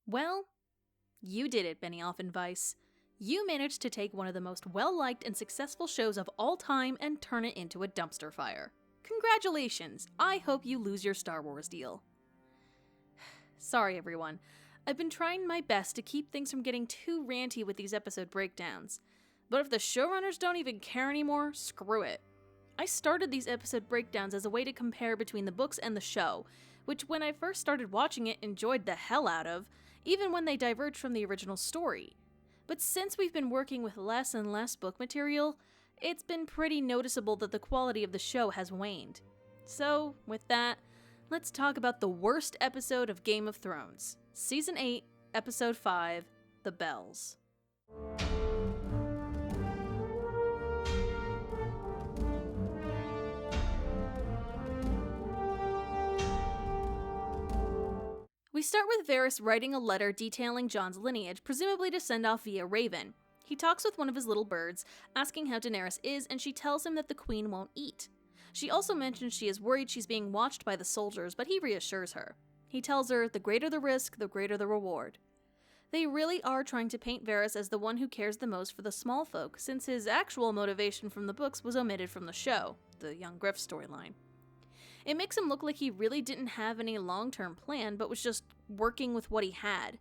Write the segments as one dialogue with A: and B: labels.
A: Well, you did it, Benioff and Weiss. You managed to take one of the most well-liked and successful shows of all time and turn it into a dumpster fire. Congratulations! I hope you lose your Star Wars deal. Sorry, everyone. I've been trying my best to keep things from getting too ranty with these episode breakdowns. But if the showrunners don't even care anymore, screw it. I started these episode breakdowns as a way to compare between the books and the show, which when I first started watching it enjoyed the hell out of, even when they diverged from the original story. But since we've been working with less and less book material, it's been pretty noticeable that the quality of the show has waned. So, with that, let's talk about the worst episode of Game of Thrones. Season 8, Episode 5, The Bells. We start with Varys writing a letter detailing Jon's lineage, presumably to send off via Raven. He talks with one of his little birds, asking how Daenerys is, and she tells him that the queen won't eat. She also mentions she is worried she's being watched by the soldiers, but he reassures her. He tells her, the greater the risk, the greater the reward. They really are trying to paint Varys as the one who cares the most for the small folk, since his actual motivation from the books was omitted from the show, the Young Griff storyline. It makes him look like he really didn't have any long-term plan, but was just working with what he had.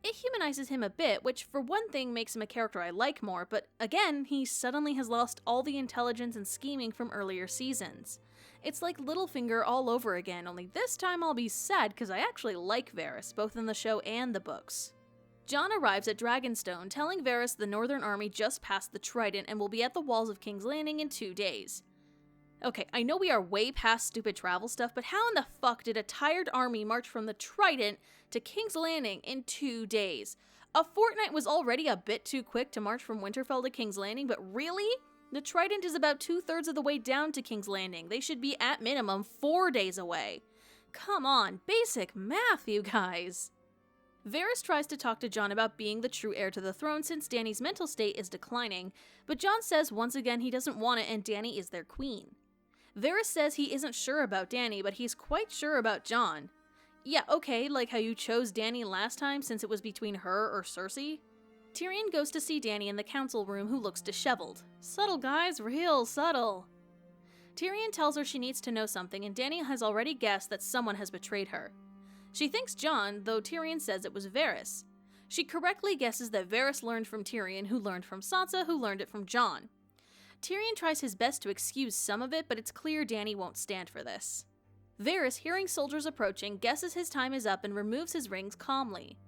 A: It humanizes him a bit, which for one thing makes him a character I like more, but again, he suddenly has lost all the intelligence and scheming from earlier seasons. It's like Littlefinger all over again, only this time I'll be sad because I actually like Varys, both in the show and the books. Jon arrives at Dragonstone, telling Varys the Northern Army just passed the Trident and will be at the walls of King's Landing in 2 days. Okay, I know we are way past stupid travel stuff, but how in the fuck did a tired army march from the Trident to King's Landing in 2 days? A fortnight was already a bit too quick to march from Winterfell to King's Landing, but really? The Trident is about 2/3 of the way down to King's Landing. They should be at minimum 4 days away. Come on, basic math, you guys. Varys tries to talk to Jon about being the true heir to the throne since Dany's mental state is declining, but Jon says once again he doesn't want it and Dany is their queen. Varys says he isn't sure about Dany, but he's quite sure about Jon. Yeah, okay, like how you chose Dany last time since it was between her or Cersei. Tyrion goes to see Dany in the council room, who looks disheveled. Subtle, guys, real subtle. Tyrion tells her she needs to know something, and Dany has already guessed that someone has betrayed her. She thinks Jon, though Tyrion says it was Varys. She correctly guesses that Varys learned from Tyrion, who learned from Sansa, who learned it from Jon. Tyrion tries his best to excuse some of it, but it's clear Dany won't stand for this. Varys, hearing soldiers approaching, guesses his time is up and removes his rings calmly.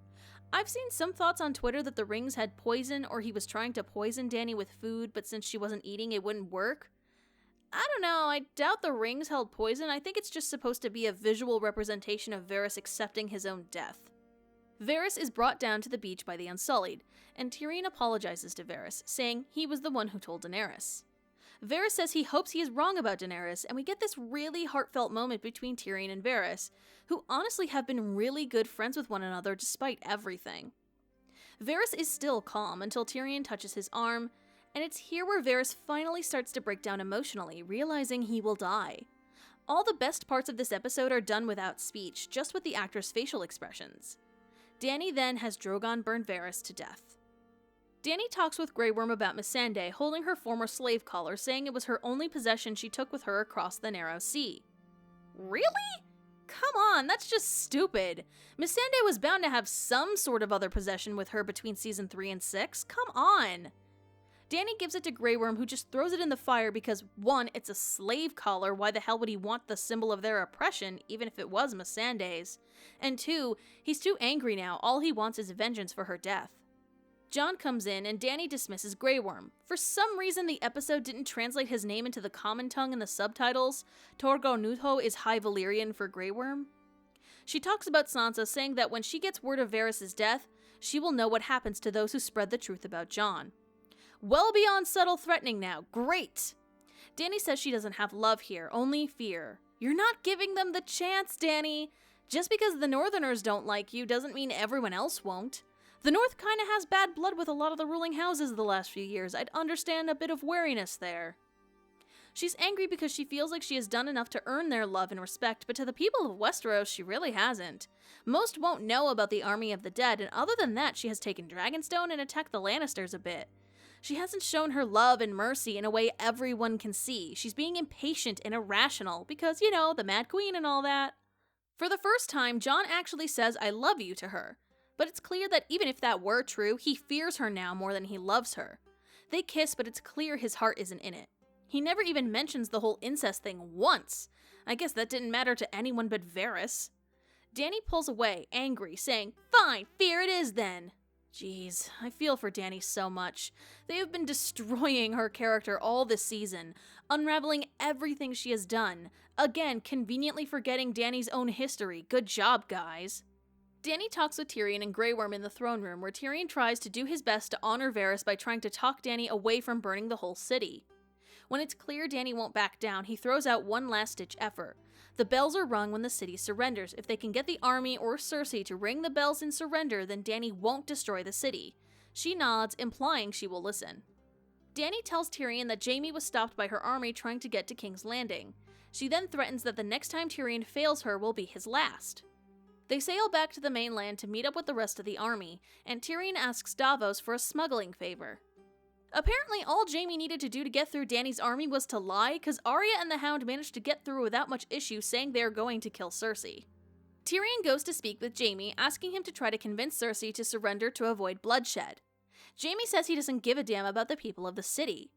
A: I've seen some thoughts on Twitter that the rings had poison, or he was trying to poison Dany with food, but since she wasn't eating, it wouldn't work. I don't know, I doubt the rings held poison. I think it's just supposed to be a visual representation of Varys accepting his own death. Varys is brought down to the beach by the Unsullied, and Tyrion apologizes to Varys, saying he was the one who told Daenerys. Varys says he hopes he is wrong about Daenerys, and we get this really heartfelt moment between Tyrion and Varys, who honestly have been really good friends with one another despite everything. Varys is still calm until Tyrion touches his arm, and it's here where Varys finally starts to break down emotionally, realizing he will die. All the best parts of this episode are done without speech, just with the actor's facial expressions. Dany then has Drogon burn Varys to death. Dany talks with Grey Worm about Missandei holding her former slave collar, saying it was her only possession she took with her across the Narrow Sea. Really? Come on, that's just stupid. Missandei was bound to have some sort of other possession with her between season 3 and 6. Come on. Dany gives it to Grey Worm, who just throws it in the fire because 1, it's a slave collar, why the hell would he want the symbol of their oppression, even if it was Missandei's? And 2, he's too angry now, all he wants is vengeance for her death. Jon comes in, and Dany dismisses Grey Worm. For some reason, the episode didn't translate his name into the common tongue in the subtitles. Torgo Nutho is High Valyrian for Grey Worm. She talks about Sansa, saying that when she gets word of Varys' death, she will know what happens to those who spread the truth about Jon. Well beyond subtle threatening now. Great! Dany says she doesn't have love here, only fear. You're not giving them the chance, Dany! Just because the Northerners don't like you doesn't mean everyone else won't. The North kinda has bad blood with a lot of the ruling houses the last few years. I'd understand a bit of wariness there. She's angry because she feels like she has done enough to earn their love and respect, but to the people of Westeros, she really hasn't. Most won't know about the Army of the Dead, and other than that, she has taken Dragonstone and attacked the Lannisters a bit. She hasn't shown her love and mercy in a way everyone can see. She's being impatient and irrational because, the Mad Queen and all that. For the first time, Jon actually says "I love you" to her. But it's clear that even if that were true, he fears her now more than he loves her. They kiss, but it's clear his heart isn't in it. He never even mentions the whole incest thing once. I guess that didn't matter to anyone but Varys. Dany pulls away, angry, saying, "Fine, fear it is then." Jeez, I feel for Dany so much. They have been destroying her character all this season, unraveling everything she has done. Again, conveniently forgetting Dany's own history. Good job, guys. Dany talks with Tyrion and Grey Worm in the throne room, where Tyrion tries to do his best to honor Varys by trying to talk Dany away from burning the whole city. When it's clear Dany won't back down, he throws out one last-ditch effort. The bells are rung when the city surrenders. If they can get the army or Cersei to ring the bells in surrender, then Dany won't destroy the city. She nods, implying she will listen. Dany tells Tyrion that Jaime was stopped by her army trying to get to King's Landing. She then threatens that the next time Tyrion fails her will be his last. They sail back to the mainland to meet up with the rest of the army, and Tyrion asks Davos for a smuggling favor. Apparently, all Jaime needed to do to get through Dany's army was to lie, because Arya and the Hound managed to get through without much issue, saying they are going to kill Cersei. Tyrion goes to speak with Jaime, asking him to try to convince Cersei to surrender to avoid bloodshed. Jaime says he doesn't give a damn about the people of the city.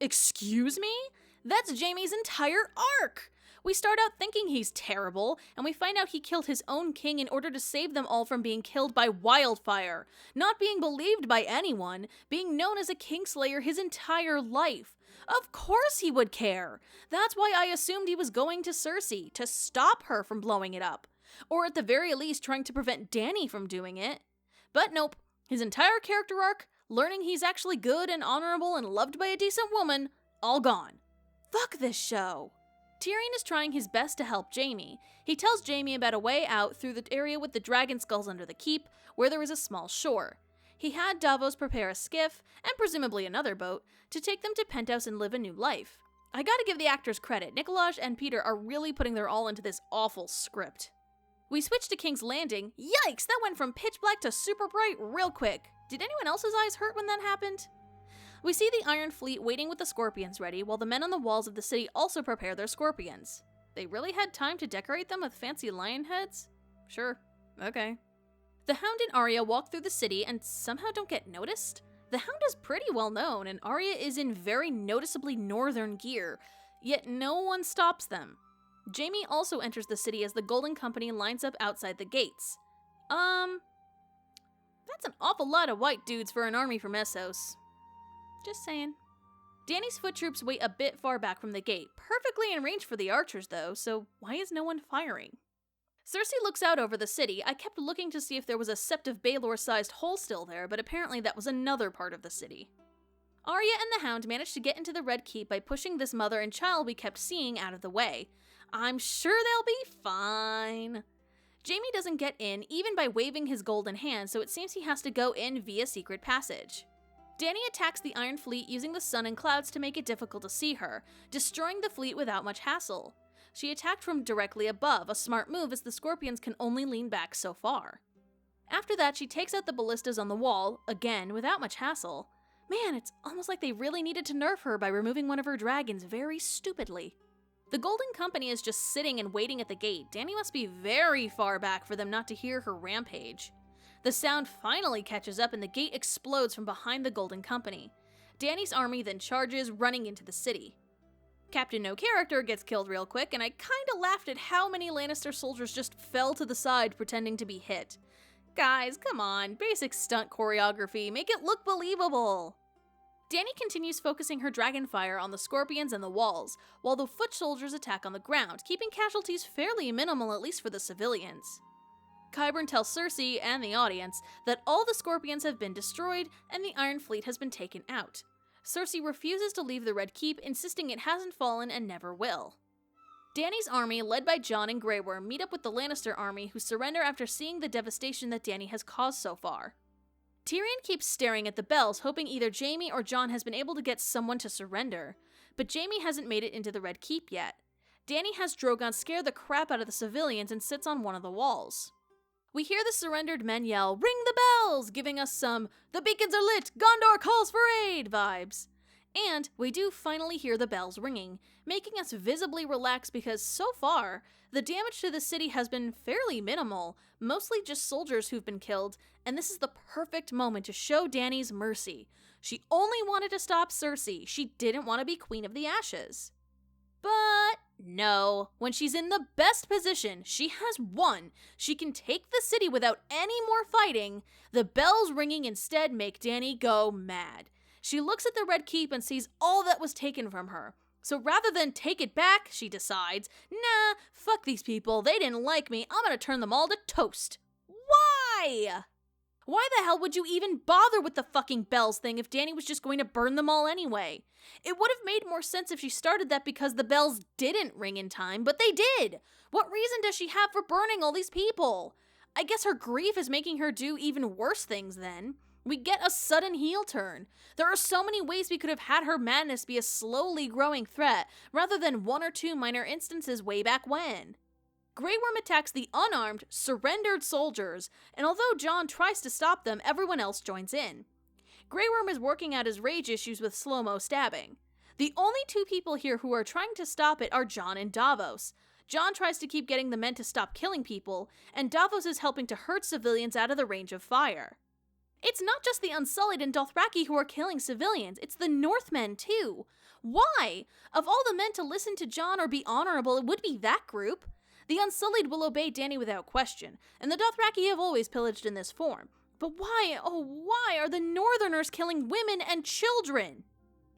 A: Excuse me? That's Jaime's entire arc! We start out thinking he's terrible, and we find out he killed his own king in order to save them all from being killed by wildfire, not being believed by anyone, being known as a kingslayer his entire life. Of course he would care! That's why I assumed he was going to Cersei, to stop her from blowing it up. Or at the very least trying to prevent Dany from doing it. But nope, his entire character arc, learning he's actually good and honorable and loved by a decent woman, all gone. Fuck this show! Tyrion is trying his best to help Jaime. He tells Jaime about a way out through the area with the dragon skulls under the keep, where there is a small shore. He had Davos prepare a skiff, and presumably another boat, to take them to Penthouse and live a new life. I gotta give the actors credit, Nikolaj and Peter are really putting their all into this awful script. We switch to King's Landing. Yikes, that went from pitch black to super bright real quick. Did anyone else's eyes hurt when that happened? We see the Iron Fleet waiting with the scorpions ready, while the men on the walls of the city also prepare their scorpions. They really had time to decorate them with fancy lion heads? Sure, okay. The Hound and Arya walk through the city and somehow don't get noticed. The Hound is pretty well known, and Arya is in very noticeably northern gear, yet no one stops them. Jaime also enters the city as the Golden Company lines up outside the gates. That's an awful lot of white dudes for an army from Essos. Just saying. Dany's foot troops wait a bit far back from the gate, perfectly in range for the archers though, so why is no one firing? Cersei looks out over the city. I kept looking to see if there was a Sept of Baelor-sized hole still there, but apparently that was another part of the city. Arya and the Hound managed to get into the Red Keep by pushing this mother and child we kept seeing out of the way. I'm sure they'll be fine. Jaime doesn't get in, even by waving his golden hand, so it seems he has to go in via secret passage. Dany attacks the Iron Fleet using the sun and clouds to make it difficult to see her, destroying the fleet without much hassle. She attacked from directly above, a smart move as the Scorpions can only lean back so far. After that, she takes out the ballistas on the wall, again, without much hassle. Man, it's almost like they really needed to nerf her by removing one of her dragons very stupidly. The Golden Company is just sitting and waiting at the gate. Dany must be very far back for them not to hear her rampage. The sound finally catches up and the gate explodes from behind the Golden Company. Dany's army then charges, running into the city. Captain No Character gets killed real quick, and I kinda laughed at how many Lannister soldiers just fell to the side pretending to be hit. Guys, come on, basic stunt choreography, make it look believable! Dany continues focusing her dragonfire on the scorpions and the walls, while the foot soldiers attack on the ground, keeping casualties fairly minimal at least for the civilians. Qyburn tells Cersei and the audience that all the scorpions have been destroyed and the Iron Fleet has been taken out. Cersei refuses to leave the Red Keep, insisting it hasn't fallen and never will. Dany's army, led by Jon and Grey Worm, meet up with the Lannister army, who surrender after seeing the devastation that Dany has caused so far. Tyrion keeps staring at the bells, hoping either Jaime or Jon has been able to get someone to surrender. but Jaime hasn't made it into the Red Keep yet. Dany has Drogon scare the crap out of the civilians and sits on one of the walls. We hear the surrendered men yell, "Ring the bells!" giving us some "the beacons are lit, Gondor calls for aid" vibes. And we do finally hear the bells ringing, making us visibly relax because so far, the damage to the city has been fairly minimal, mostly just soldiers who've been killed, and this is the perfect moment to show Dany's mercy. She only wanted to stop Cersei, she didn't want to be Queen of the Ashes. But no, when she's in the best position, she has won, she can take the city without any more fighting, the bells ringing instead make Dany go mad. She looks at the Red Keep and sees all that was taken from her. So rather than take it back, she decides, nah, fuck these people, they didn't like me, I'm gonna turn them all to toast. Why? Why the hell would you even bother with the fucking bells thing if Dany was just going to burn them all anyway? It would have made more sense if she started that because the bells didn't ring in time, but they did. What reason does she have for burning all these people? I guess her grief is making her do even worse things then. We get a sudden heel turn. There are so many ways we could have had her madness be a slowly growing threat, rather than one or two minor instances way back when. Grey Worm attacks the unarmed, surrendered soldiers, and although Jon tries to stop them, everyone else joins in. Grey Worm is working out his rage issues with slow-mo stabbing. The only two people here who are trying to stop it are Jon and Davos. Jon tries to keep getting the men to stop killing people, and Davos is helping to hurt civilians out of the range of fire. It's not just the Unsullied and Dothraki who are killing civilians, it's the Northmen too. Why? Of all the men to listen to Jon or be honorable, it would be that group. The Unsullied will obey Dany without question, and the Dothraki have always pillaged in this form. But why, oh why, are the Northerners killing women and children?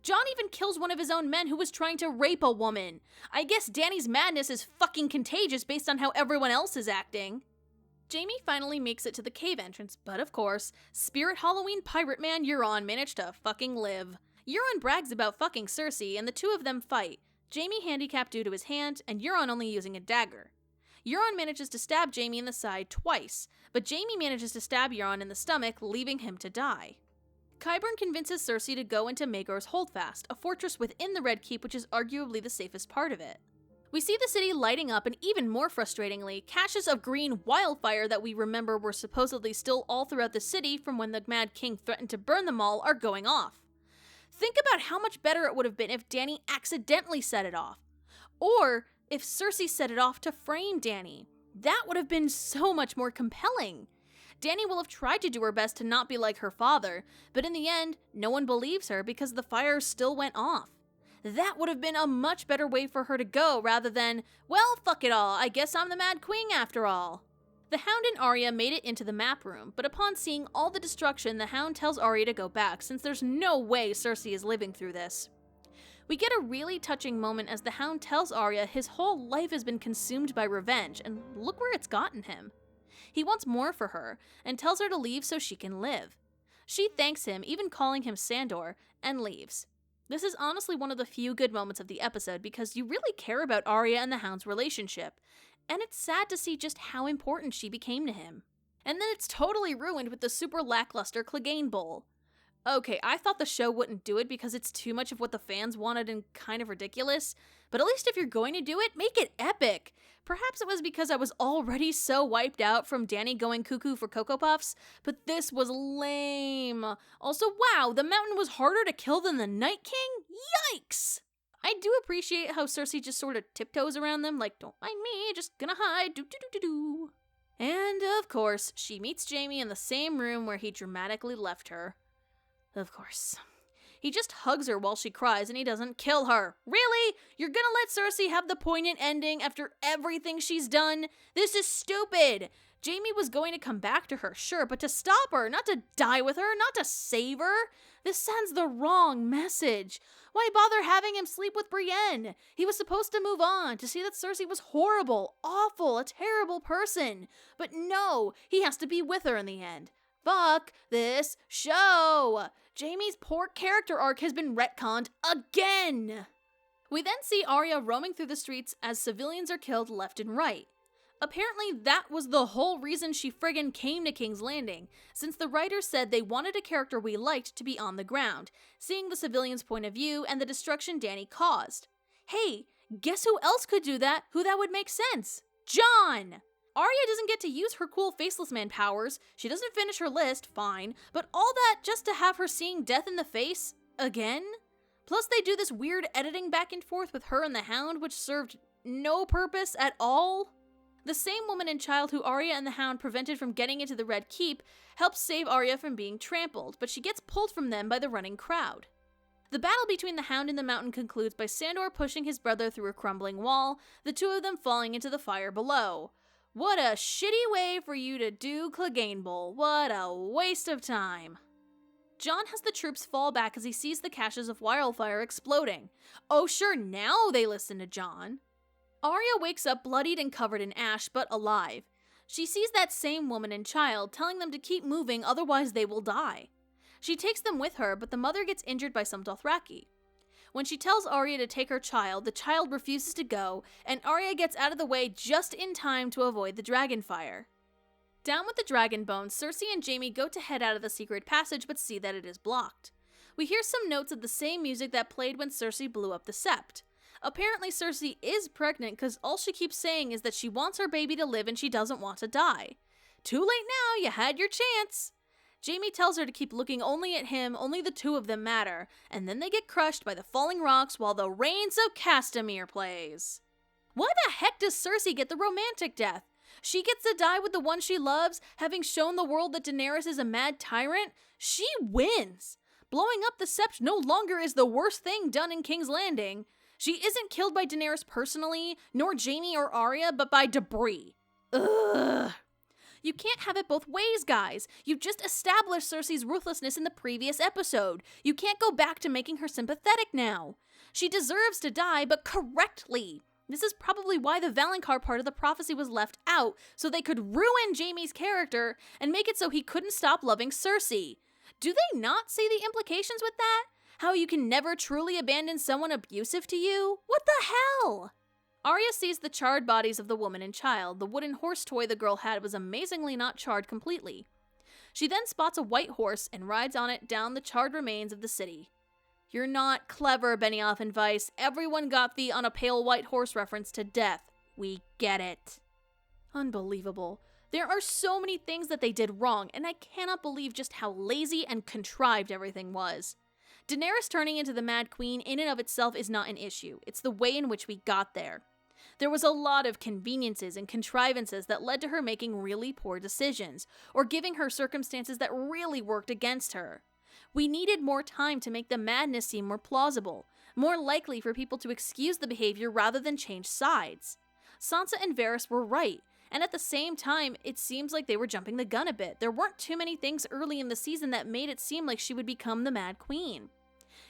A: Jon even kills one of his own men who was trying to rape a woman. I guess Dany's madness is fucking contagious based on how everyone else is acting. Jaime finally makes it to the cave entrance, but of course, Spirit Halloween Pirate Man Euron managed to fucking live. Euron brags about fucking Cersei, and the two of them fight, Jaime handicapped due to his hand, and Euron only using a dagger. Euron manages to stab Jaime in the side twice, but Jaime manages to stab Euron in the stomach, leaving him to die. Qyburn convinces Cersei to go into Maegor's Holdfast, a fortress within the Red Keep which is arguably the safest part of it. We see the city lighting up, and even more frustratingly, caches of green wildfire that we remember were supposedly still all throughout the city from when the Mad King threatened to burn them all are going off. Think about how much better it would have been if Dany accidentally set it off. Or if Cersei set it off to frame Dany. That would have been so much more compelling. Dany will have tried to do her best to not be like her father, but in the end, no one believes her because the fire still went off. That would have been a much better way for her to go rather than, well, fuck it all, I guess I'm the Mad Queen after all. The Hound and Arya made it into the map room, but upon seeing all the destruction, the Hound tells Arya to go back since there's no way Cersei is living through this. We get a really touching moment as the Hound tells Arya his whole life has been consumed by revenge, and look where it's gotten him. He wants more for her, and tells her to leave so she can live. She thanks him, even calling him Sandor, and leaves. This is honestly one of the few good moments of the episode because you really care about Arya and the Hound's relationship, and it's sad to see just how important she became to him. And then it's totally ruined with the super lackluster Clegane Bowl. Okay, I thought the show wouldn't do it because it's too much of what the fans wanted and kind of ridiculous, but at least if you're going to do it, make it epic. Perhaps it was because I was already so wiped out from Dany going cuckoo for Cocoa Puffs, but this was lame. Also, wow, the mountain was harder to kill than the Night King? Yikes! I do appreciate how Cersei just sort of tiptoes around them, like, don't mind me, just gonna hide, do-do-do-do-do. And of course, she meets Jaime in the same room where he dramatically left her. Of course. He just hugs her while she cries and he doesn't kill her. Really? You're gonna let Cersei have the poignant ending after everything she's done? This is stupid! Jaime was going to come back to her, sure, but to stop her, not to die with her, not to save her. This sends the wrong message. Why bother having him sleep with Brienne? He was supposed to move on, to see that Cersei was horrible, awful, a terrible person. But no, he has to be with her in the end. Fuck this show! Jaime's poor character arc has been retconned again! We then see Arya roaming through the streets as civilians are killed left and right. Apparently, that was the whole reason she friggin' came to King's Landing, since the writers said they wanted a character we liked to be on the ground, seeing the civilians' point of view and the destruction Dany caused. Hey, guess who else could do that, who that would make sense? Jon! Arya doesn't get to use her cool Faceless Man powers, she doesn't finish her list, fine, but all that just to have her seeing death in the face? Again? Plus they do this weird editing back and forth with her and the Hound, which served no purpose at all. The same woman and child who Arya and the Hound prevented from getting into the Red Keep helps save Arya from being trampled, but she gets pulled from them by the running crowd. The battle between the Hound and the Mountain concludes by Sandor pushing his brother through a crumbling wall, the two of them falling into the fire below. What a shitty way for you to do Clegane Bowl. What a waste of time. Jon has the troops fall back as he sees the caches of wildfire exploding. Oh sure, now they listen to Jon. Arya wakes up bloodied and covered in ash, but alive. She sees that same woman and child, telling them to keep moving, otherwise they will die. She takes them with her, but the mother gets injured by some Dothraki. When she tells Arya to take her child, the child refuses to go, and Arya gets out of the way just in time to avoid the dragon fire. Down with the dragon bones, Cersei and Jaime go to head out of the secret passage, but see that it is blocked. We hear some notes of the same music that played when Cersei blew up the Sept. Apparently Cersei is pregnant because all she keeps saying is that she wants her baby to live and she doesn't want to die. Too late now, you had your chance. Jaime tells her to keep looking only at him, only the two of them matter, and then they get crushed by the falling rocks while the Reigns of Castamere plays. Why the heck does Cersei get the romantic death? She gets to die with the one she loves, having shown the world that Daenerys is a mad tyrant? She wins! Blowing up the Sept no longer is the worst thing done in King's Landing. She isn't killed by Daenerys personally, nor Jaime or Arya, but by debris. Ugh. You can't have it both ways, guys. You just established Cersei's ruthlessness in the previous episode. You can't go back to making her sympathetic now. She deserves to die, but correctly. This is probably why the Valonqar part of the prophecy was left out, so they could ruin Jaime's character and make it so he couldn't stop loving Cersei. Do they not see the implications with that? How you can never truly abandon someone abusive to you? What the hell? Arya sees the charred bodies of the woman and child. The wooden horse toy the girl had was amazingly not charred completely. She then spots a white horse and rides on it down the charred remains of the city. You're not clever, Benioff and Weiss. Everyone got the on a pale white horse reference to death. We get it. Unbelievable. There are so many things that they did wrong, and I cannot believe just how lazy and contrived everything was. Daenerys turning into the Mad Queen in and of itself is not an issue. It's the way in which we got there. There was a lot of conveniences and contrivances that led to her making really poor decisions, or giving her circumstances that really worked against her. We needed more time to make the madness seem more plausible, more likely for people to excuse the behavior rather than change sides. Sansa and Varys were right, and at the same time, it seems like they were jumping the gun a bit. There weren't too many things early in the season that made it seem like she would become the Mad Queen.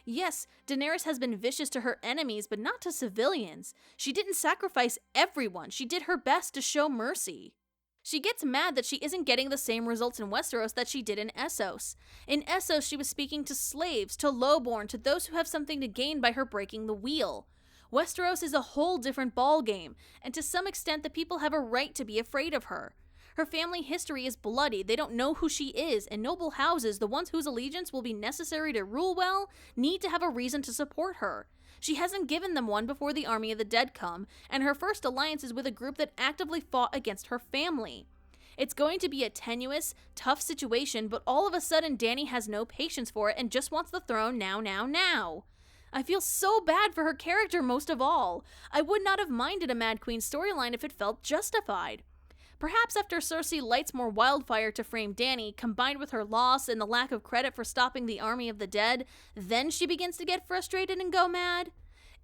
A: Yes, Daenerys has been vicious to her enemies, but not to civilians. She didn't sacrifice everyone. She did her best to show mercy. She gets mad that she isn't getting the same results in Westeros that she did in Essos. In Essos, she was speaking to slaves, to lowborn, to those who have something to gain by her breaking the wheel. Westeros is a whole different ballgame, and to some extent the people have a right to be afraid of her. Her family history is bloody, they don't know who she is, and noble houses, the ones whose allegiance will be necessary to rule well, need to have a reason to support her. She hasn't given them one before the army of the dead come, and her first alliance is with a group that actively fought against her family. It's going to be a tenuous, tough situation, but all of a sudden Dany has no patience for it and just wants the throne now. I feel so bad for her character most of all. I would not have minded a Mad Queen storyline if it felt justified. Perhaps after Cersei lights more wildfire to frame Dany, combined with her loss and the lack of credit for stopping the army of the dead, then she begins to get frustrated and go mad?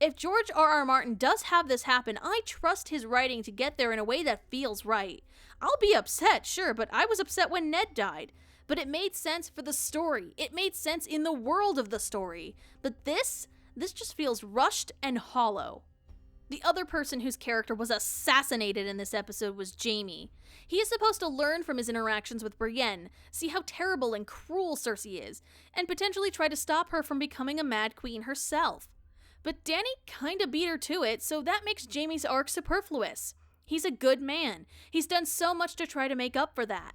A: If George R.R. Martin does have this happen, I trust his writing to get there in a way that feels right. I'll be upset, sure, but I was upset when Ned died. But it made sense for the story. It made sense in the world of the story. But this just feels rushed and hollow. The other person whose character was assassinated in this episode was Jaime. He is supposed to learn from his interactions with Brienne, see how terrible and cruel Cersei is, and potentially try to stop her from becoming a Mad Queen herself. But Dany kinda beat her to it, so that makes Jaime's arc superfluous. He's a good man. He's done so much to try to make up for that.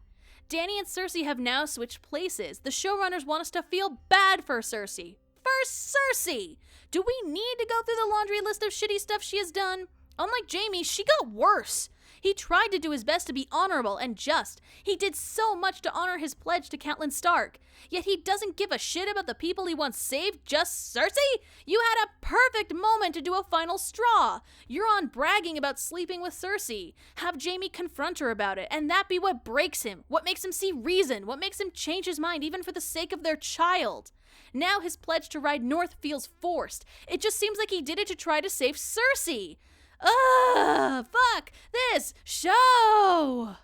A: Dany and Cersei have now switched places. The showrunners want us to feel bad for Cersei. For Cersei! Do we need to go through the laundry list of shitty stuff she has done? Unlike Jaime, she got worse. He tried to do his best to be honorable and just. He did so much to honor his pledge to Catelyn Stark. Yet he doesn't give a shit about the people he once saved, just Cersei? You had a perfect moment to do a final straw. You're on bragging about sleeping with Cersei. Have Jaime confront her about it, and that be what breaks him, what makes him see reason, what makes him change his mind even for the sake of their child. Now his pledge to ride north feels forced. It just seems like he did it to try to save Cersei. Ugh, fuck this show!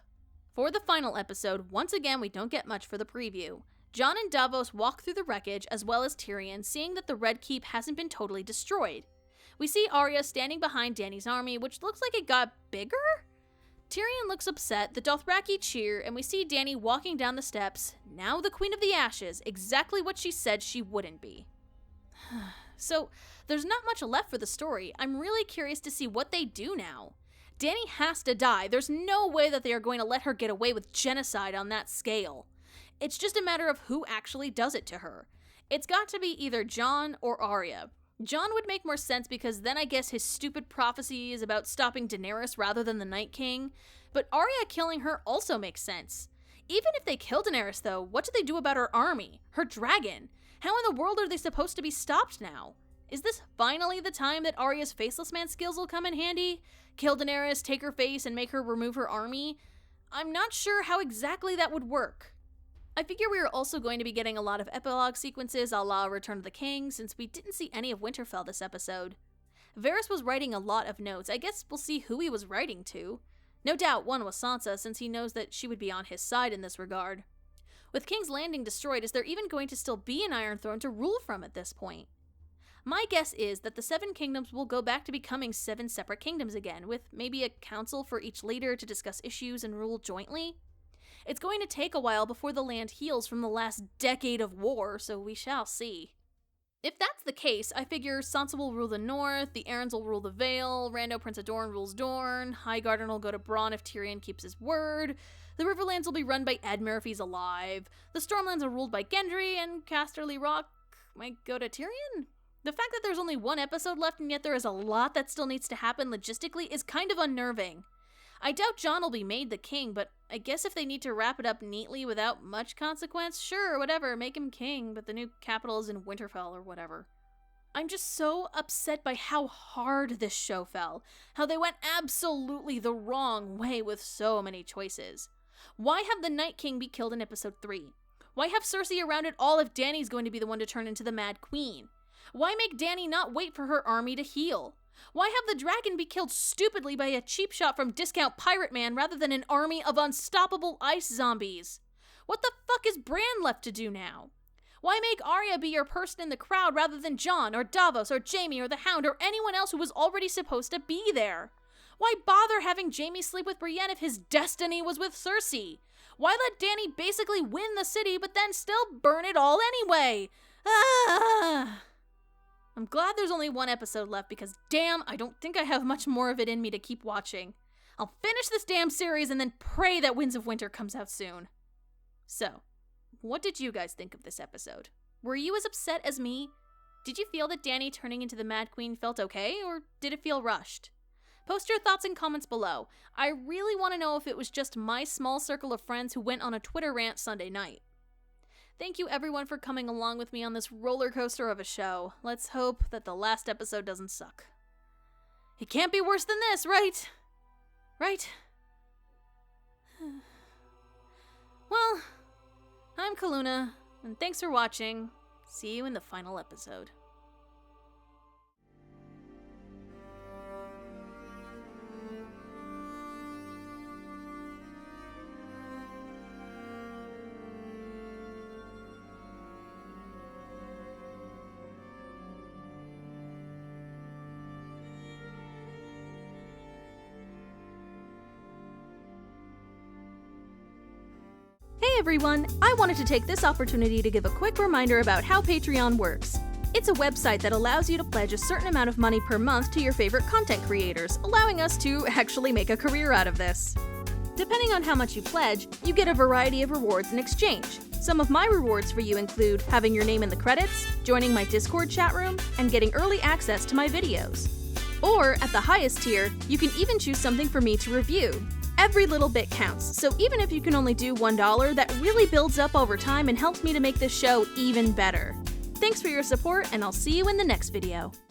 A: For the final episode, once again we don't get much for the preview. Jon and Davos walk through the wreckage, as well as Tyrion, seeing that the Red Keep hasn't been totally destroyed. We see Arya standing behind Dany's army, which looks like it got bigger? Tyrion looks upset, the Dothraki cheer, and we see Dany walking down the steps, now the Queen of the Ashes, exactly what she said she wouldn't be. So, there's not much left for the story. I'm really curious to see what they do now. Dany has to die. There's no way that they are going to let her get away with genocide on that scale. It's just a matter of who actually does it to her. It's got to be either Jon or Arya. Jon would make more sense because then I guess his stupid prophecy is about stopping Daenerys rather than the Night King. But Arya killing her also makes sense. Even if they kill Daenerys though, what do they do about her army? Her dragon? How in the world are they supposed to be stopped now? Is this finally the time that Arya's Faceless Man skills will come in handy? Kill Daenerys, take her face, and make her remove her army? I'm not sure how exactly that would work. I figure we are also going to be getting a lot of epilogue sequences a la Return of the King, since we didn't see any of Winterfell this episode. Varys was writing a lot of notes. I guess we'll see who he was writing to. No doubt one was Sansa, since he knows that she would be on his side in this regard. With King's Landing destroyed, is there even going to still be an Iron Throne to rule from at this point? My guess is that the Seven Kingdoms will go back to becoming 7 separate kingdoms again, with maybe a council for each leader to discuss issues and rule jointly. It's going to take a while before the land heals from the last decade of war, so we shall see. If that's the case, I figure Sansa will rule the North, the Arryns will rule the Vale, Rando Prince of Dorne rules Dorne, Highgarden will go to Bronn if Tyrion keeps his word, the Riverlands will be run by Edmure if he's alive, the Stormlands are ruled by Gendry, and Casterly Rock might go to Tyrion? The fact that there's only one episode left and yet there is a lot that still needs to happen logistically is kind of unnerving. I doubt Jon will be made the king, but I guess if they need to wrap it up neatly without much consequence, sure, whatever, make him king, but the new capital is in Winterfell or whatever. I'm just so upset by how hard this show fell, how they went absolutely the wrong way with so many choices. Why have the Night King be killed in episode 3? Why have Cersei around it all if Dany's going to be the one to turn into the Mad Queen? Why make Dany not wait for her army to heal? Why have the dragon be killed stupidly by a cheap shot from Discount Pirate Man rather than an army of unstoppable ice zombies? What the fuck is Bran left to do now? Why make Arya be your person in the crowd rather than Jon or Davos or Jaime or the Hound or anyone else who was already supposed to be there? Why bother having Jaime sleep with Brienne if his destiny was with Cersei? Why let Dany basically win the city but then still burn it all anyway? I'm glad there's only one episode left because damn, I don't think I have much more of it in me to keep watching. I'll finish this damn series and then pray that Winds of Winter comes out soon. So, what did you guys think of this episode? Were you as upset as me? Did you feel that Dany turning into the Mad Queen felt okay, or did it feel rushed? Post your thoughts and comments below. I really want to know if it was just my small circle of friends who went on a Twitter rant Sunday night. Thank you everyone for coming along with me on this roller coaster of a show. Let's hope that the last episode doesn't suck. It can't be worse than this, right? Right? Well, I'm Calluna, and thanks for watching. See you in the final episode. Hey everyone, I wanted to take this opportunity to give a quick reminder about how Patreon works. It's a website that allows you to pledge a certain amount of money per month to your favorite content creators, allowing us to actually make a career out of this. Depending on how much you pledge, you get a variety of rewards in exchange. Some of my rewards for you include having your name in the credits, joining my Discord chat room, and getting early access to my videos. Or, at the highest tier, you can even choose something for me to review. Every little bit counts, so even if you can only do $1, that really builds up over time and helps me to make this show even better. Thanks for your support, and I'll see you in the next video.